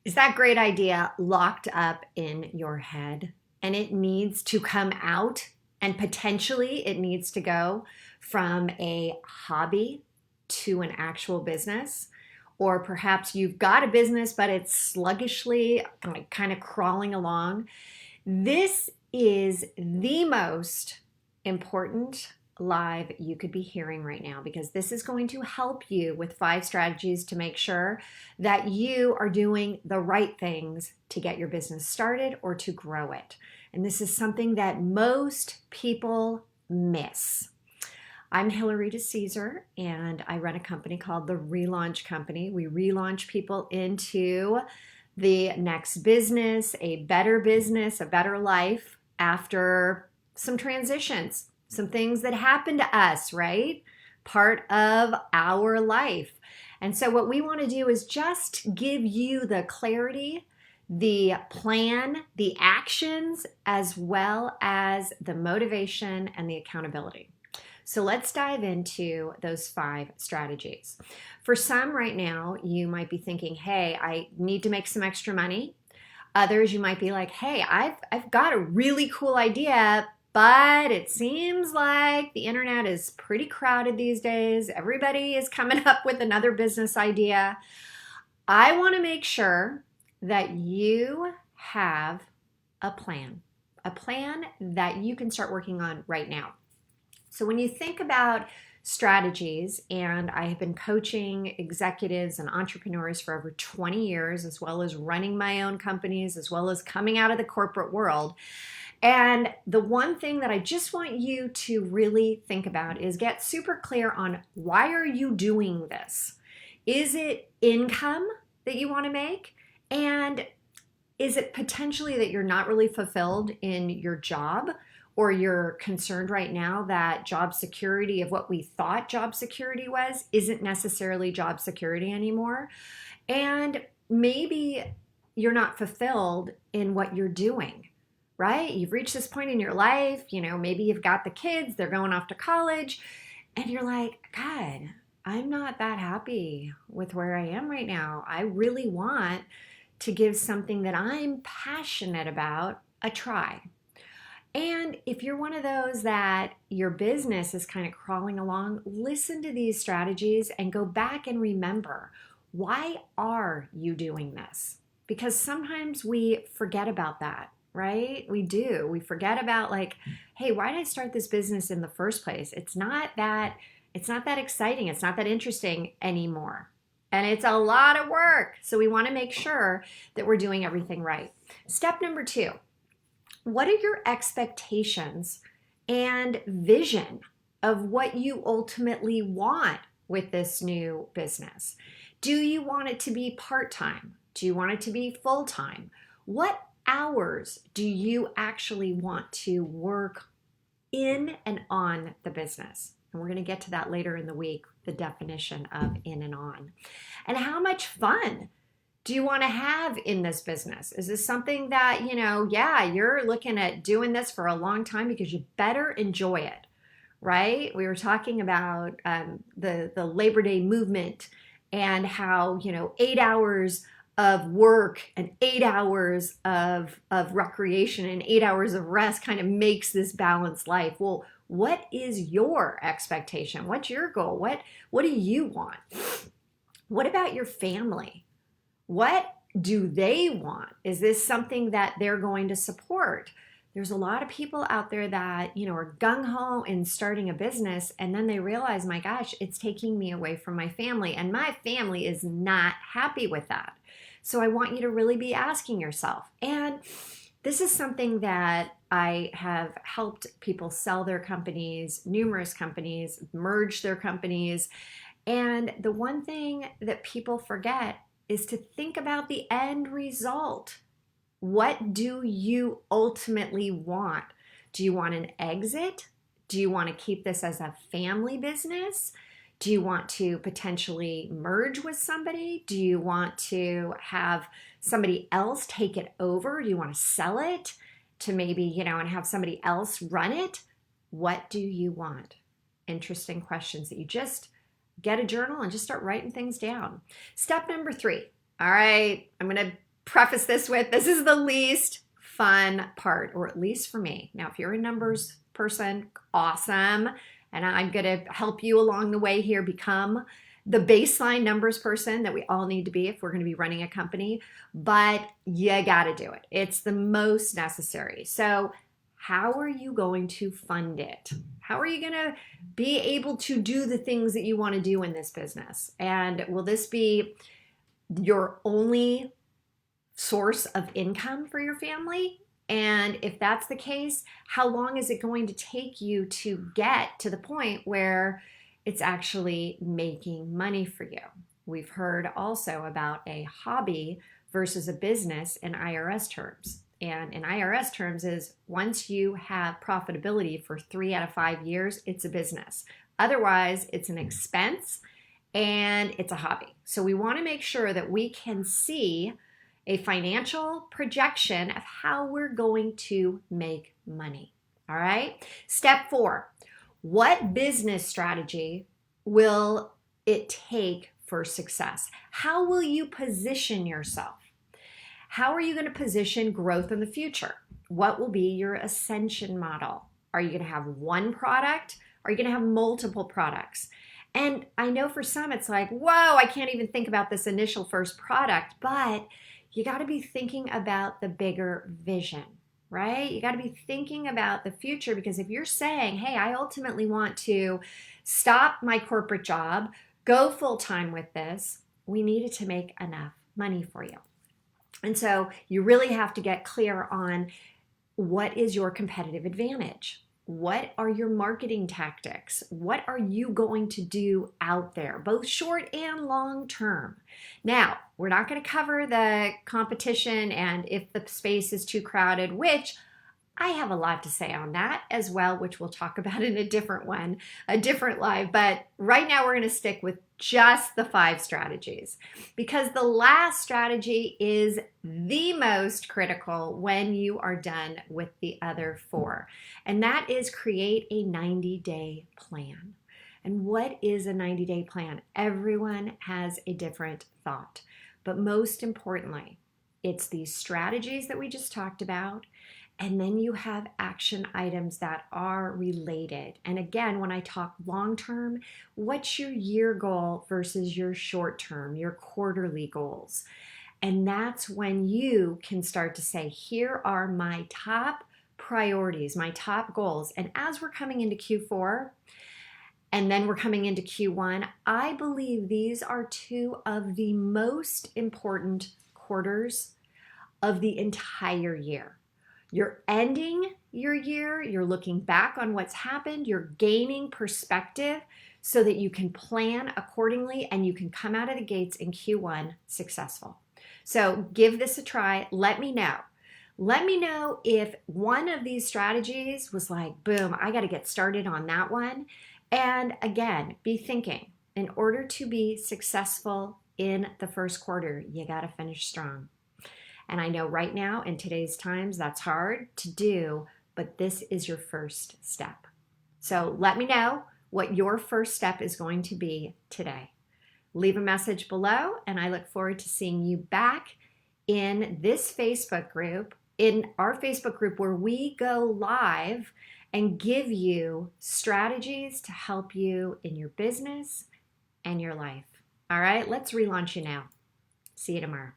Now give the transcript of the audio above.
Is that great idea locked up in your head and it needs to come out and potentially it needs to go from a hobby to an actual business? Or perhaps you've got a business, but it's sluggishly like kind of crawling along. This is the most important live you could be hearing right now because this is going to help you with 5 strategies to make sure that you are doing the right things to get your business started or to grow it. And this is something that most people miss. I'm Hilary DeCesar, and I run a company called The Relaunch Company. We relaunch people into the next business, a better life after some transitions, some things that happen to us, right? Part of our life. And so, what we want to do is just give you the clarity, the plan, the actions, as well as the motivation and the accountability. So let's dive into those 5 strategies. For some right now, you might be thinking, hey, I need to make some extra money. Others, you might be like, hey, I've got a really cool idea, but it seems like the internet is pretty crowded these days. Everybody is coming up with another business idea. I want to make sure that you have a plan that you can start working on right now. So when you think about strategies, and I have been coaching executives and entrepreneurs for over 20 years, as well as running my own companies, as well as coming out of the corporate world. And the one thing that I just want you to really think about is get super clear on why are you doing this? Is it income that you want to make? And is it potentially that you're not really fulfilled in your job? Or you're concerned right now that job security of what we thought job security was isn't necessarily job security anymore. And maybe you're not fulfilled in what you're doing, right? You've reached this point in your life, maybe you've got the kids, they're going off to college, and you're like, God, I'm not that happy with where I am right now. I really want to give something that I'm passionate about a try. And if you're one of those that your business is kind of crawling along, listen to these strategies and go back and remember, why are you doing this? Because sometimes we forget about that, right? We do. We forget about like, hey, why did I start this business in the first place? It's not that exciting. It's not that interesting anymore. And it's a lot of work. So we want to make sure that we're doing everything right. Step number 2. What are your expectations and vision of what you ultimately want with this new business? Do you want it to be part-time? Do you want it to be full-time? What hours do you actually want to work in and on the business? And we're going to get to that later in the week, the definition of in and on. And how much fun do you want to have in this business? Is this something that, you're looking at doing this for a long time because you better enjoy it, right? We were talking about the Labor Day movement and how, 8 hours of work and 8 hours of recreation and 8 hours of rest kind of makes this balanced life. Well, what is your expectation? What's your goal? What do you want? What about your family? What do they want? Is this something that they're going to support? There's a lot of people out there that, are gung-ho in starting a business, and then they realize, my gosh, it's taking me away from my family, and my family is not happy with that. So I want you to really be asking yourself. And this is something that I have helped people sell their companies, numerous companies, merge their companies. And the one thing that people forget is to think about the end result. What do you ultimately want? Do you want an exit? Do you want to keep this as a family business? Do you want to potentially merge with somebody? Do you want to have somebody else take it over? Do you want to sell it to maybe, and have somebody else run it? What do you want? Interesting questions that you just get a journal and just start writing things down. Step number 3. All right, I'm going to preface this with, this is the least fun part, or at least for me. Now, if you're a numbers person, awesome. And I'm going to help you along the way here become the baseline numbers person that we all need to be if we're going to be running a company. But you got to do it. It's the most necessary. So how are you going to fund it? How are you going to be able to do the things that you want to do in this business? And will this be your only source of income for your family? And if that's the case, how long is it going to take you to get to the point where it's actually making money for you? We've heard also about a hobby versus a business in IRS terms. And in IRS terms is once you have profitability for 3 out of 5 years, it's a business. Otherwise, it's an expense and it's a hobby. So we want to make sure that we can see a financial projection of how we're going to make money. All right. Step 4, what business strategy will it take for success? How will you position yourself? How are you going to position growth in the future? What will be your ascension model? Are you going to have one product? Are you going to have multiple products? And I know for some it's like, whoa, I can't even think about this initial first product, but you got to be thinking about the bigger vision, right? You got to be thinking about the future, because if you're saying, hey, I ultimately want to stop my corporate job, go full-time with this, we needed to make enough money for you. And so you really have to get clear on what is your competitive advantage? What are your marketing tactics? What are you going to do out there, both short and long term? Now, we're not going to cover the competition and if the space is too crowded, which I have a lot to say on that as well, which we'll talk about in a different one, a different live. But right now we're going to stick with just the 5 strategies, because the last strategy is the most critical when you are done with the other 4. And that is create a 90-day plan. And what is a 90-day plan? Everyone has a different thought. But most importantly, it's these strategies that we just talked about. And then you have action items that are related. And again, when I talk long term, what's your year goal versus your short term, your quarterly goals? And that's when you can start to say, here are my top priorities, my top goals. And as we're coming into Q4, and then we're coming into Q1, I believe these are 2 of the most important quarters of the entire year. You're ending your year, you're looking back on what's happened, you're gaining perspective so that you can plan accordingly and you can come out of the gates in Q1 successful. So give this a try. Let me know. Let me know if one of these strategies was like, boom, I got to get started on that one. And again, be thinking, in order to be successful in the first quarter, you got to finish strong. And I know right now in today's times, that's hard to do, but this is your first step. So let me know what your first step is going to be today. Leave a message below, and I look forward to seeing you back in this Facebook group, in our Facebook group where we go live and give you strategies to help you in your business and your life. All right, let's relaunch you now. See you tomorrow.